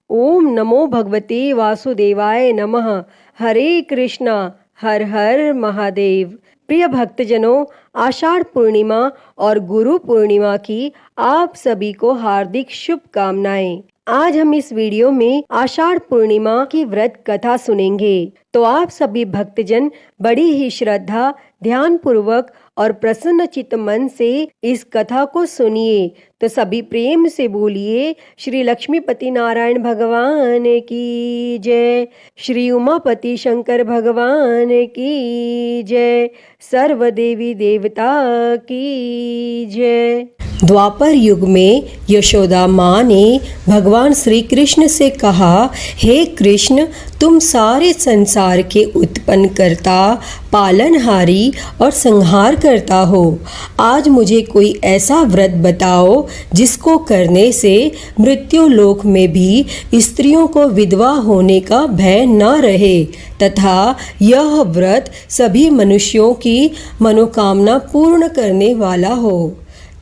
ओम नमो भगवते वासुदेवाय नमः। हरे कृष्णा हर हर महादेव। प्रिय भक्तजनों, आषाढ़ पूर्णिमा और गुरु पूर्णिमा की आप सभी को हार्दिक शुभकामनाएं। आज हम इस वीडियो में आषाढ़ पूर्णिमा की व्रत कथा सुनेंगे। तो आप सभी भक्तजन बड़ी ही श्रद्धा, ध्यान पूर्वक और प्रसन्न चित्त मन से इस कथा को सुनिए। तो सभी प्रेम से बोलिए, श्री लक्ष्मीपति नारायण भगवान की जय, श्री उमापति शंकर भगवान की जय, सर्व देवी देवता की जय। द्वापर युग में यशोदा माँ ने भगवान श्री कृष्ण से कहा, हे कृष्ण, तुम सारे संसार के उत्पन्न करता, पालनहारी और संहार करता हो। आज मुझे कोई ऐसा व्रत बताओ जिसको करने से मृत्यु लोक में भी स्त्रियों को विधवा होने का भय न रहे तथा यह व्रत सभी मनुष्यों की मनोकामना पूर्ण करने वाला हो।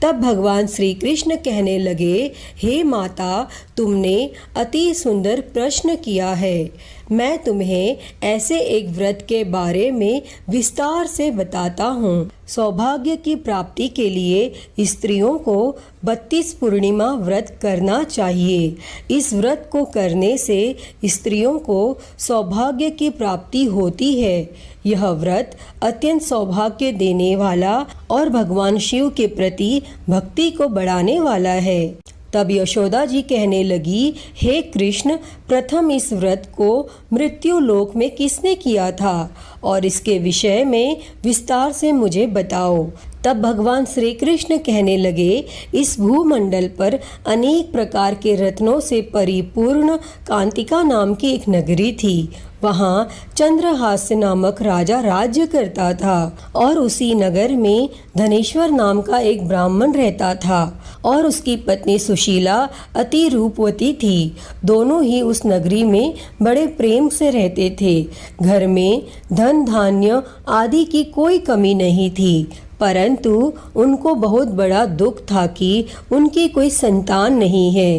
तब भगवान श्री कृष्ण कहने लगे, हे माता, तुमने अति सुंदर प्रश्न किया है। मैं तुम्हें ऐसे एक व्रत के बारे में विस्तार से बताता हूँ। सौभाग्य की प्राप्ति के लिए स्त्रियों को 32 पूर्णिमा व्रत करना चाहिए। इस व्रत को करने से स्त्रियों को सौभाग्य की प्राप्ति होती है। यह व्रत अत्यंत सौभाग्य देने वाला और भगवान शिव के प्रति भक्ति को बढ़ाने वाला है। तब यशोदा जी कहने लगी, हे कृष्ण, प्रथम इस व्रत को मृत्यु लोक में किसने किया था और इसके विषय में विस्तार से मुझे बताओ। तब भगवान श्री कृष्ण कहने लगे, इस भूमंडल पर अनेक प्रकार के रत्नों से परिपूर्ण कांतिका नाम की एक नगरी थी। वहाँ चंद्रहास्य नामक राजा राज्य करता था और उसी नगर में धनेश्वर नाम का एक ब्राह्मण रहता था और उसकी पत्नी सुशीला अति रूपवती थी। दोनों ही उस नगरी में बड़े प्रेम से रहते थे। घर में धन धान्य आदि की कोई कमी नहीं थी, परंतु उनको बहुत बड़ा दुख था कि उनकी कोई संतान नहीं है।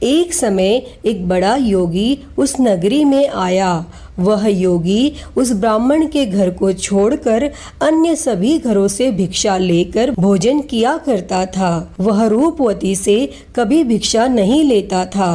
एक समय एक बड़ा योगी उस नगरी में आया। वह योगी उस ब्राह्मण के घर को छोड़कर अन्य सभी घरों से भिक्षा लेकर भोजन किया करता था। वह रूपवती से कभी भिक्षा नहीं लेता था।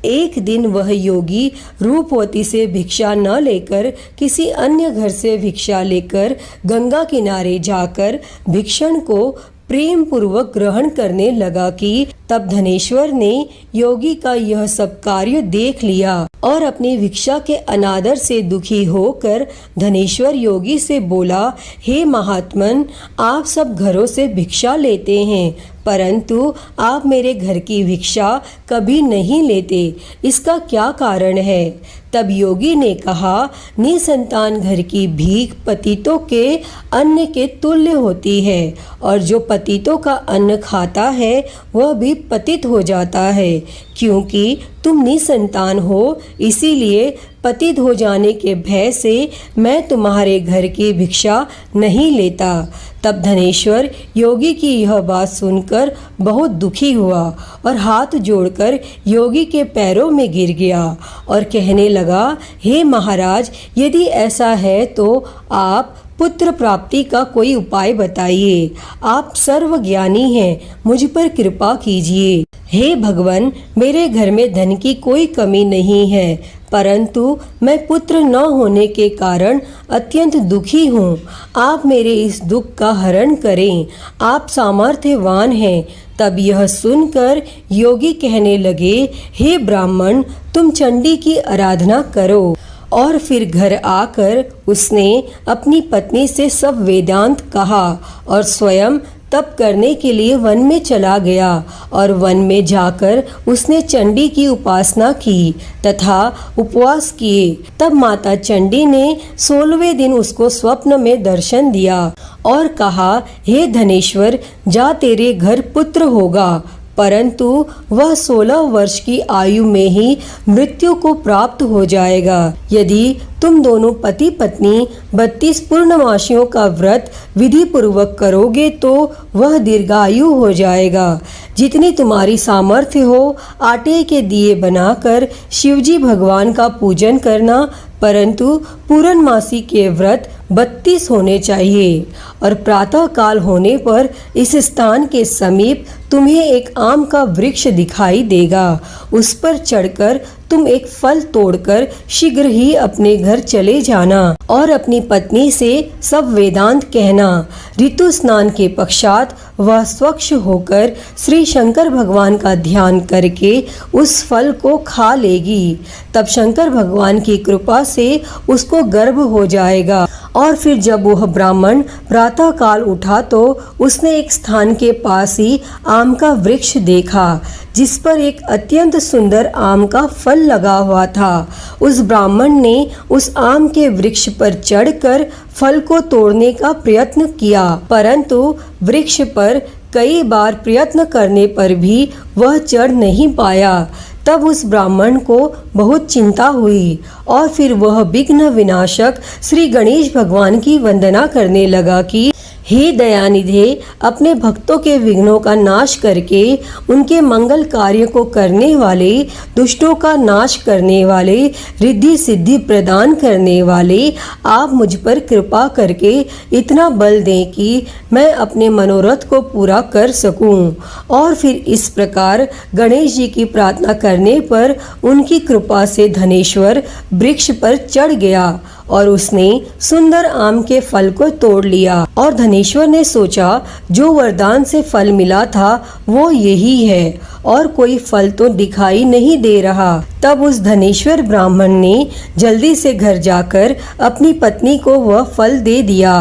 एक दिन वह योगी रूपवती से भिक्षा न लेकर किसी अन्य घर से भिक्षा लेकर गंगा किनारे जाकर भिक्षण को प्रेम पूर्वक ग्रहण करने लगा कि तब धनेश्वर ने योगी का यह सब कार्य देख लिया और अपनी भिक्षा के अनादर से दुखी होकर धनेश्वर योगी से बोला, हे महात्मन, आप सब घरों से भिक्षा लेते हैं, परंतु आप मेरे घर की भिक्षा कभी नहीं लेते, इसका क्या कारण है? तब योगी ने कहा, निसंतान घर की भीख पतितों के अन्न के तुल्य होती है और जो पतितों का अन्न खाता है वह भी पतित हो जाता है। क्योंकि तुम निसंतान हो, इसीलिए पतित हो जाने के भय से मैं तुम्हारे घर की भिक्षा नहीं लेता। तब धनेश्वर योगी की यह बात सुनकर बहुत दुखी हुआ और हाथ जोड़कर योगी के पैरों में गिर गया और कहने लगा, हे महाराज, यदि ऐसा है तो आप पुत्र प्राप्ति का कोई उपाय बताइए। आप सर्वज्ञानी हैं, मुझ पर कृपा कीजिए। हे भगवान, मेरे घर में धन की कोई कमी नहीं है, परंतु मैं पुत्र न होने के कारण अत्यंत दुखी हूँ। आप मेरे इस दुख का हरण करें, आप सामर्थ्यवान हैं। तब यह सुनकर योगी कहने लगे, हे ब्राह्मण, तुम चंडी की आराधना करो। और फिर घर आकर उसने अपनी पत्नी से सब वेदांत कहा और स्वयं तप करने के लिए वन में चला गया और वन में जाकर उसने चंडी की उपासना की तथा उपवास किए। तब माता चंडी ने 16वें दिन उसको स्वप्न में दर्शन दिया और कहा, हे धनेश्वर, जा, तेरे घर पुत्र होगा, परंतु वह 16 वर्ष की आयु में ही मृत्यु को प्राप्त हो जाएगा। यदि तुम दोनों पति पत्नी 32 पूर्णमासियों का व्रत विधि पूर्वक करोगे तो वह दीर्घायु हो जाएगा। जितनी तुम्हारी सामर्थ्य हो आटे के दिए बनाकर शिवजी भगवान का पूजन करना, परंतु पूर्णमासी के व्रत 32 होने चाहिए। और प्रातः काल होने पर इस स्थान के समीप तुम्हें एक आम का वृक्ष दिखाई देगा। उस पर चढ़कर तुम एक फल तोड़कर शीघ्र ही अपने घर चले जाना और अपनी पत्नी से सब वेदांत कहना। ऋतु स्नान के पश्चात वह स्वच्छ होकर श्री शंकर भगवान का ध्यान करके उस फल को खा लेगी। तब शंकर भगवान की कृपा से उसको गर्भ हो जाएगा। और फिर जब वह ब्राह्मण प्रातः काल उठा तो उसने एक स्थान के पास ही आम का वृक्ष देखा जिस पर एक अत्यंत सुंदर आम का फल लगा हुआ था। उस ब्राह्मण ने उस आम के वृक्ष पर चढ़कर फल को तोड़ने का प्रयत्न किया, परंतु वृक्ष पर कई बार प्रयत्न करने पर भी वह चढ़ नहीं पाया। तब उस ब्राह्मण को बहुत चिंता हुई और फिर वह विघ्न विनाशक श्री गणेश भगवान की वंदना करने लगा कि हे दयानिधे, अपने भक्तों के विघ्नों का नाश करके उनके मंगल कार्य को करने वाले, दुष्टों का नाश करने वाले, रिद्धि सिद्धि प्रदान करने वाले, आप मुझ पर कृपा करके इतना बल दें कि मैं अपने मनोरथ को पूरा कर सकूं। और फिर इस प्रकार गणेश जी की प्रार्थना करने पर उनकी कृपा से धनेश्वर वृक्ष पर चढ़ गया और उसने सुंदर आम के फल को तोड़ लिया। और धनेश्वर ने सोचा जो वरदान से फल मिला था वो यही है और कोई फल तो दिखाई नहीं दे रहा। तब उस धनेश्वर ब्राह्मण ने जल्दी से घर जाकर अपनी पत्नी को वह फल दे दिया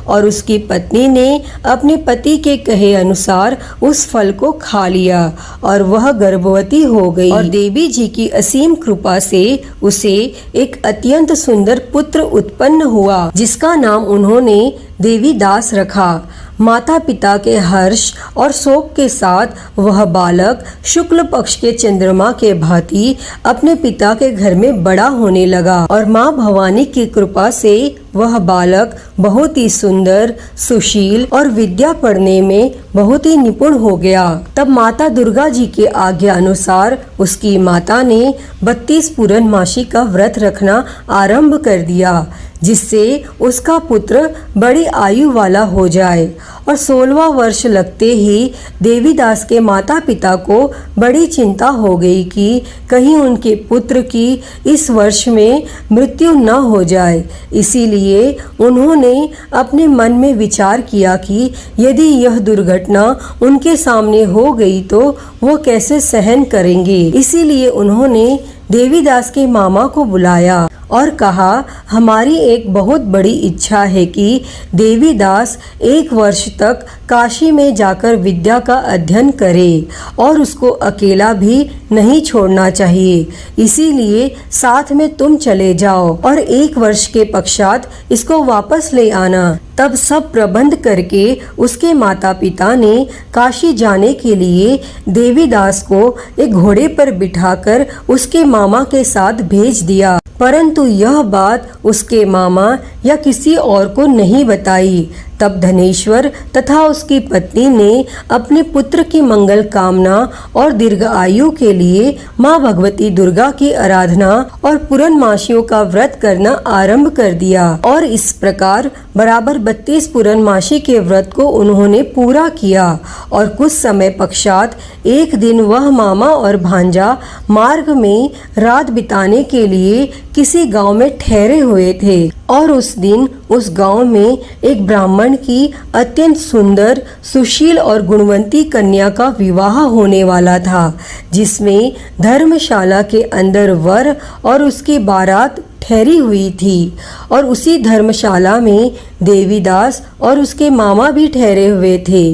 और उसकी पत्नी ने अपने पति के कहे अनुसार उस फल को खा लिया और वह गर्भवती हो गई। और देवी जी की असीम कृपा से उसे एक अत्यंत सुंदर पुत्र उत्पन्न हुआ जिसका नाम उन्होंने देवीदास रखा। माता पिता के हर्ष और शोक के साथ वह बालक शुक्ल पक्ष के चंद्रमा के भांति अपने पिता के घर में बड़ा होने लगा और माँ भवानी की कृपा से वह बालक बहुत ही सुंदर, सुशील और विद्या पढ़ने में बहुत ही निपुण हो गया। तब माता दुर्गा जी के आज्ञा अनुसार उसकी माता ने 32 पूर्णमासी का व्रत रखना आरंभ कर दिया जिससे उसका पुत्र बड़ी आयु वाला हो जाए। और 16वां वर्ष लगते ही देवीदास के माता पिता को बड़ी चिंता हो गई कि कहीं उनके पुत्र की इस वर्ष में मृत्यु न हो जाए। इसीलिए उन्होंने अपने मन में विचार किया कि यदि यह दुर्घटना उनके सामने हो गई तो वो कैसे सहन करेंगे। इसीलिए उन्होंने देवीदास के मामा को बुलाया और कहा, हमारी एक बहुत बड़ी इच्छा है कि देवीदास 1 वर्ष तक काशी में जाकर विद्या का अध्ययन करे और उसको अकेला भी नहीं छोड़ना चाहिए। इसीलिए साथ में तुम चले जाओ और 1 वर्ष के पश्चात इसको वापस ले आना। तब सब प्रबंध करके उसके माता पिता ने काशी जाने के लिए देवीदास को एक घोड़े पर बिठाकर उसके मामा के साथ भेज दिया, परंतु यह बात उसके मामा या किसी और को नहीं बताई। तब धनेश्वर तथा उसकी पत्नी ने अपने पुत्र की मंगल कामना और दीर्घ आयु के लिए माँ भगवती दुर्गा की आराधना और पूर्णमासियों का व्रत करना आरंभ कर दिया। और इस प्रकार बराबर 32 पूर्णमासी के व्रत को उन्होंने पूरा किया। और कुछ समय पश्चात एक दिन वह मामा और भांजा मार्ग में रात बिताने के लिए किसी गांव में ठहरे हुए थे और उस दिन उस गांव में एक ब्राह्मण की अत्यंत सुंदर, सुशील और गुणवंती कन्या का विवाह होने वाला था, जिसमें धर्मशाला के अंदर वर और उसकी बारात ठहरी हुई थी। और उसी धर्मशाला में देवीदास और उसके मामा भी ठहरे हुए थे।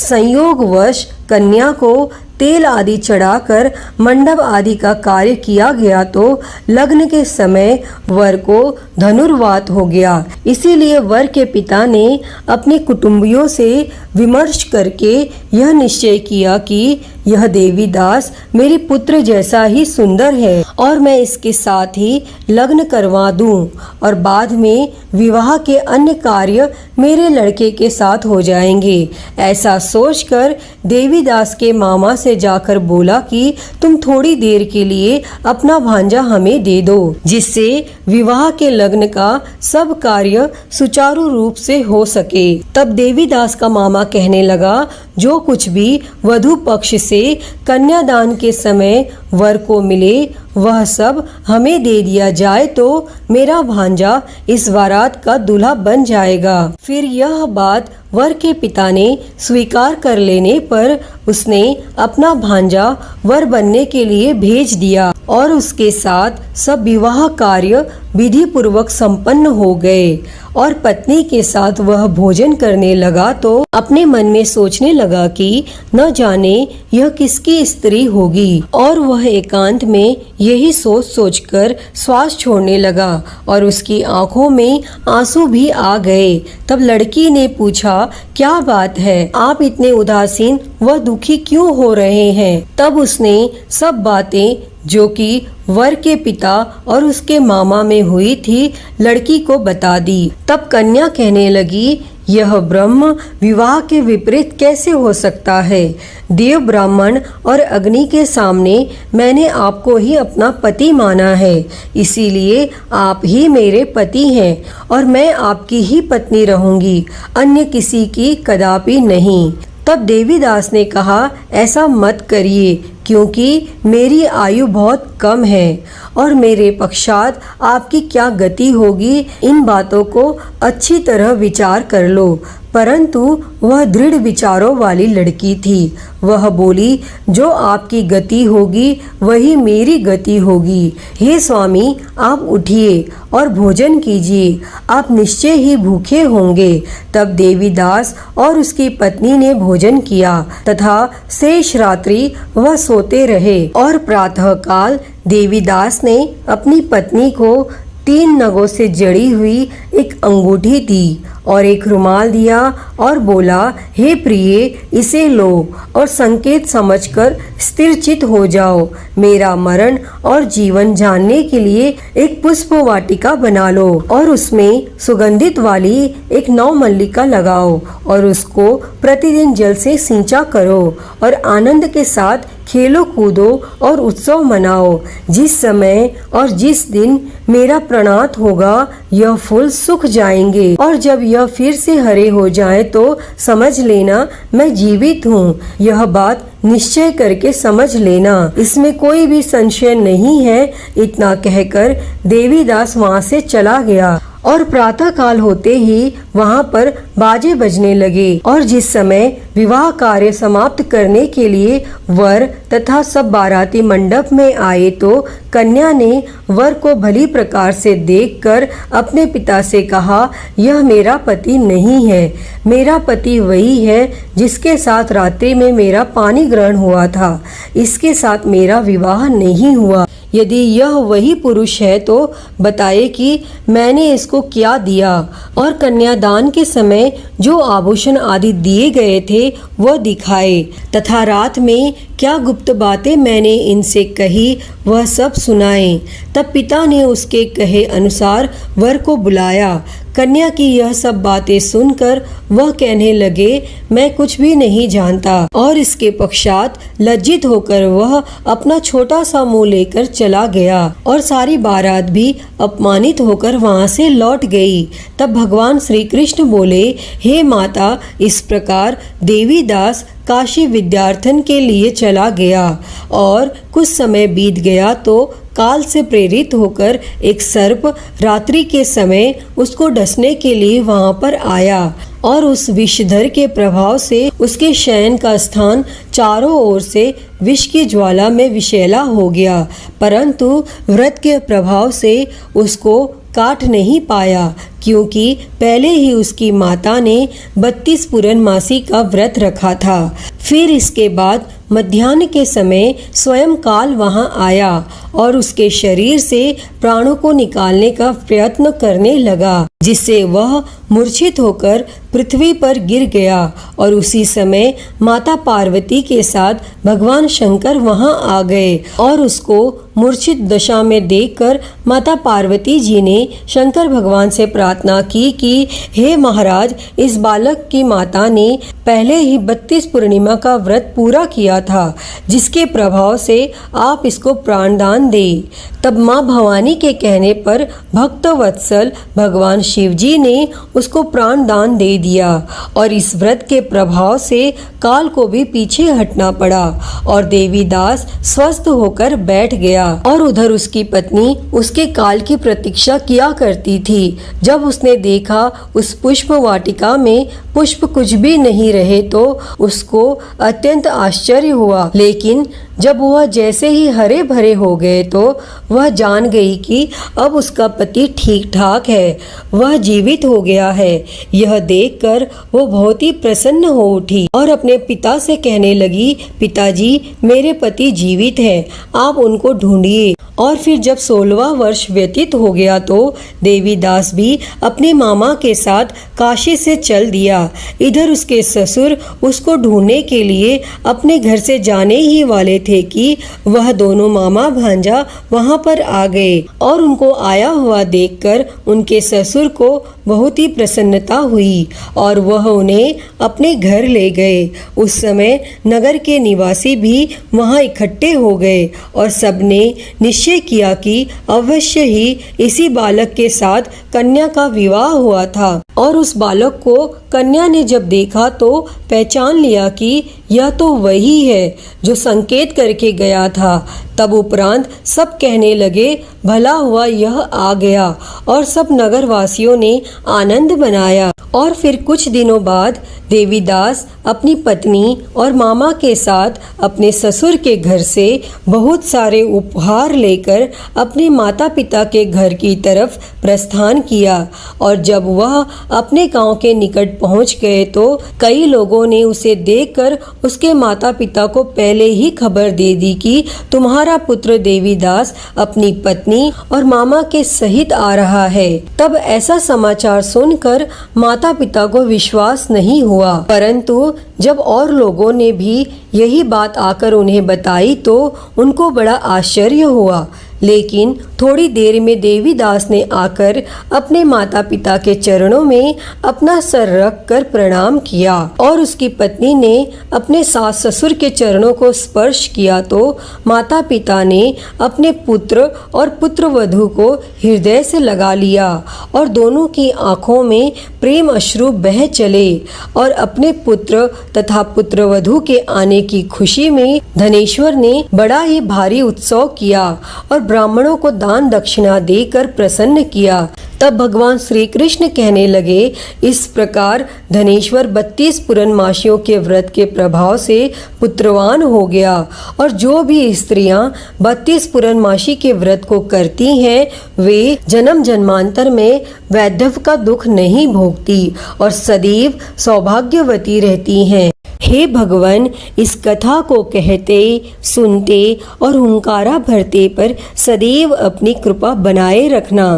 संयोगवश कन्या को तेल आदि चढ़ाकर मंडप आदि का कार्य किया गया तो लग्न के समय वर को धनुर्वात हो गया। इसीलिए वर के पिता ने अपने कुटुंबियों से विमर्श करके यह निश्चय किया कि यह देवीदास मेरे पुत्र जैसा ही सुंदर है और मैं इसके साथ ही लग्न करवा दूं और बाद में विवाह के अन्य कार्य मेरे लड़के के साथ हो जाएंगे। ऐसा सोचकर देवीदास के मामा से जाकर बोला कि तुम थोड़ी देर के लिए अपना भांजा हमें दे दो, जिससे विवाह के लग्न का सब कार्य सुचारू रूप से हो सके। तब देवीदास का मामा कहने लगा, जो कुछ भी वधु पक्ष से कन्यादान के समय वर को मिले वह सब हमें दे दिया जाए तो मेरा भांजा इस बारात का दूल्हा बन जाएगा। फिर यह बात वर के पिता ने स्वीकार कर लेने पर उसने अपना भांजा वर बनने के लिए भेज दिया और उसके साथ सब विवाह कार्य विधि पूर्वक संपन्न हो गए। और पत्नी के साथ वह भोजन करने लगा तो अपने मन में सोचने लगा कि न जाने यह किसकी स्त्री होगी, और वह एकांत में यही सोच सोचकर श्वास छोड़ने लगा और उसकी आंखों में आंसू भी आ गए। तब लड़की ने पूछा, क्या बात है, आप इतने उदासीन व दुखी क्यों हो रहे हैं? तब उसने सब बातें जो कि वर के पिता और उसके मामा में हुई थी लड़की को बता दी। तब कन्या कहने लगी, यह ब्रह्म विवाह के विपरीत कैसे हो सकता है? देव ब्राह्मण और अग्नि के सामने मैंने आपको ही अपना पति माना है, इसीलिए आप ही मेरे पति हैं और मैं आपकी ही पत्नी रहूंगी, अन्य किसी की कदापि नहीं। तब देवीदास ने कहा, ऐसा मत करिए, क्योंकि मेरी आयु बहुत कम है और मेरे पश्चात आपकी क्या गति होगी, इन बातों को अच्छी तरह विचार कर लो। परंतु वह दृढ़ विचारों वाली लड़की थी। वह बोली, जो आपकी गति होगी वही मेरी गति होगी। हे स्वामी, आप उठिए और भोजन कीजिए, आप निश्चय ही भूखे होंगे। तब देवीदास और उसकी पत्नी ने भोजन किया तथा शेष रात्रि वह सोते रहे। और प्रातः काल देवीदास ने अपनी पत्नी को 3 नगों से जड़ी हुई एक अंगूठी दी और एक रुमाल दिया और बोला, हे प्रिय, इसे लो और संकेत समझकर स्थिरचित हो जाओ। मेरा मरण और जीवन जानने के लिए एक पुष्प वाटिका बना लो और उसमें सुगंधित वाली एक नवमल्लिका लगाओ और उसको प्रतिदिन जल से सिंचा करो और आनंद के साथ खेलो कूदो और उत्सव मनाओ। जिस समय और जिस दिन मेरा प्रणात होगा यह फूल सूख जाएंगे और जब यह फिर से हरे हो जाए तो समझ लेना मैं जीवित हूँ। यह बात निश्चय करके समझ लेना, इसमें कोई भी संशय नहीं है। इतना कहकर देवीदास वहाँ से चला गया और प्रातः काल होते ही वहाँ पर बाजे बजने लगे और जिस समय विवाह कार्य समाप्त करने के लिए वर तथा सब बाराती मंडप में आए तो कन्या ने वर को भली प्रकार से देखकर अपने पिता से कहा, यह मेरा पति नहीं है, मेरा पति वही है जिसके साथ रात्रि में मेरा पानी ग्रहण हुआ था, इसके साथ मेरा विवाह नहीं हुआ। यदि यह वही पुरुष है तो बताए कि मैंने इसको क्या दिया और कन्यादान के समय जो आभूषण आदि दिए गए थे वह दिखाए तथा रात में क्या गुप्त बातें मैंने इनसे कही वह सब सुनाए। तब पिता ने उसके कहे अनुसार वर को बुलाया। कन्या की यह सब बातें सुनकर वह कहने लगे, मैं कुछ भी नहीं जानता, और इसके पश्चात लज्जित होकर वह अपना छोटा सा मुंह लेकर चला गया और सारी बारात भी अपमानित होकर वहां से लौट गई। तब भगवान श्री कृष्ण बोले, हे माता, इस प्रकार देवीदास काशी विद्यार्थन के लिए चला गया और कुछ समय बीत गया तो काल से प्रेरित होकर एक सर्प रात्रि के समय उसको डसने के लिए वहां पर आया और उस विषधर के प्रभाव से उसके शयन का स्थान चारों ओर से विष की ज्वाला में विषैला हो गया, परंतु व्रत के प्रभाव से उसको काट नहीं पाया, क्योंकि पहले ही उसकी माता ने 32 पूर्णमासी का व्रत रखा था। फिर इसके बाद मध्याह्न के समय स्वयं काल वहां आया और उसके शरीर से प्राणों को निकालने का प्रयत्न करने लगा, जिससे वह मूर्छित होकर पृथ्वी पर गिर गया। और उसी समय माता पार्वती के साथ भगवान शंकर वहां आ गए और उसको मूर्छित दशा में देखकर माता पार्वती जी ने शंकर भगवान से प्रार्थना की कि हे महाराज, इस बालक की माता ने पहले ही 32 पूर्णिमा का व्रत पूरा किया था, जिसके प्रभाव से आप इसको प्राणदान दे। तब माँ भवानी के कहने पर भक्त वत्सल भगवान शिव जी ने उसको प्राणदान दे दिया और इस व्रत के प्रभाव से काल को भी पीछे हटना पड़ा और देवीदास स्वस्थ होकर बैठ गया। और उधर उसकी पत्नी उसके काल की प्रतीक्षा किया करती थी। जब उसने देखा उस पुष्प वाटिका में पुष्प कुछ भी नहीं रहे तो उसको अत्यंत आश्चर्य हुआ, लेकिन जब वह जैसे ही हरे भरे हो गए तो वह जान गई कि अब उसका पति ठीक ठाक है, वह जीवित हो गया है। यह देखकर वो बहुत ही प्रसन्न हो उठी और अपने पिता से कहने लगी, पिताजी, मेरे पति जीवित हैं, आप उनको ढूंढिए। और फिर जब 16वां वर्ष व्यतीत हो गया तो देवीदास भी अपने मामा के साथ काशी से चल दिया। इधर उसके ससुर उसको ढूंढने के लिए अपने घर से जाने ही वाले थे कि वह दोनों मामा भांजा वहां पर आ गए और उनको आया हुआ देखकर उनके ससुर को बहुत ही प्रसन्नता हुई और वह उन्हें अपने घर ले गए। उस समय नगर के निवासी भी वहां इकट्ठे हो गए और सबने निश्चय किया कि अवश्य ही इसी बालक के साथ कन्या का विवाह हुआ था। और उस बालक को कन्या ने जब देखा तो पहचान लिया कि यह तो वही है जो संकेत करके गया था। तब उपरांत सब कहने लगे, भला हुआ यह आ गया, और सब नगरवासियों ने आनंद मनाया। और फिर कुछ दिनों बाद देवीदास अपनी पत्नी और मामा के साथ अपने ससुर के घर से बहुत सारे उपहार लेकर अपने माता पिता के घर की तरफ प्रस्थान किया। और जब वह अपने गांव के निकट पहुंच गए तो कई लोगों ने उसे देखकर उसके माता पिता को पहले ही खबर दे दी कि तुम्हारा पुत्र देवीदास अपनी पत्नी और मामा के सहित आ रहा है। तब ऐसा समाचार सुनकर माता पिता को विश्वास नहीं हुआ, परंतु जब और लोगों ने भी यही बात आकर उन्हें बताई तो उनको बड़ा आश्चर्य हुआ। लेकिन थोड़ी देर में देवीदास ने आकर अपने माता पिता के चरणों में अपना सर रख कर प्रणाम किया और उसकी पत्नी ने अपने सास ससुर के चरणों को स्पर्श किया तो माता पिता ने अपने पुत्र और पुत्र वधू को हृदय से लगा लिया और दोनों की आंखों में प्रेम अश्रु बह चले और अपने पुत्र तथा पुत्र वधू के आने की खुशी में धनेश्वर ने बड़ा ही भारी उत्सव किया और ब्राह्मणों को दान दक्षिणा देकर प्रसन्न किया। तब भगवान श्री कृष्ण कहने लगे, इस प्रकार धनेश्वर 32 पूर्णमासियों के व्रत के प्रभाव से पुत्रवान हो गया और जो भी स्त्रियां 32 पूर्णमासी के व्रत को करती हैं वे जन्म जन्मांतर में वैधव्य का दुख नहीं भोगती और सदैव सौभाग्यवती रहती हैं। हे भगवान, इस कथा को कहते सुनते और हुंकारा भरते पर सदैव अपनी कृपा बनाए रखना।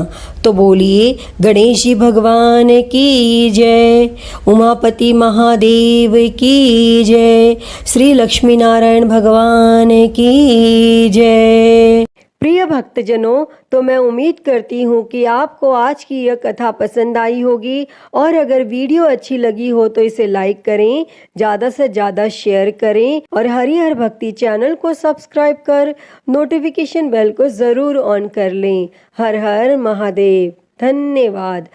तो बोलिए गणेश जी भगवान की जय, उमापति महादेव की जय, श्री लक्ष्मी नारायण भगवान की जय। प्रिय भक्तजनों, तो मैं उम्मीद करती हूँ कि आपको आज की यह कथा पसंद आई होगी और अगर वीडियो अच्छी लगी हो तो इसे लाइक करें, ज़्यादा से ज़्यादा शेयर करें और हरिहर भक्ति चैनल को सब्सक्राइब कर नोटिफिकेशन बेल को ज़रूर ऑन कर लें। हर हर महादेव। धन्यवाद।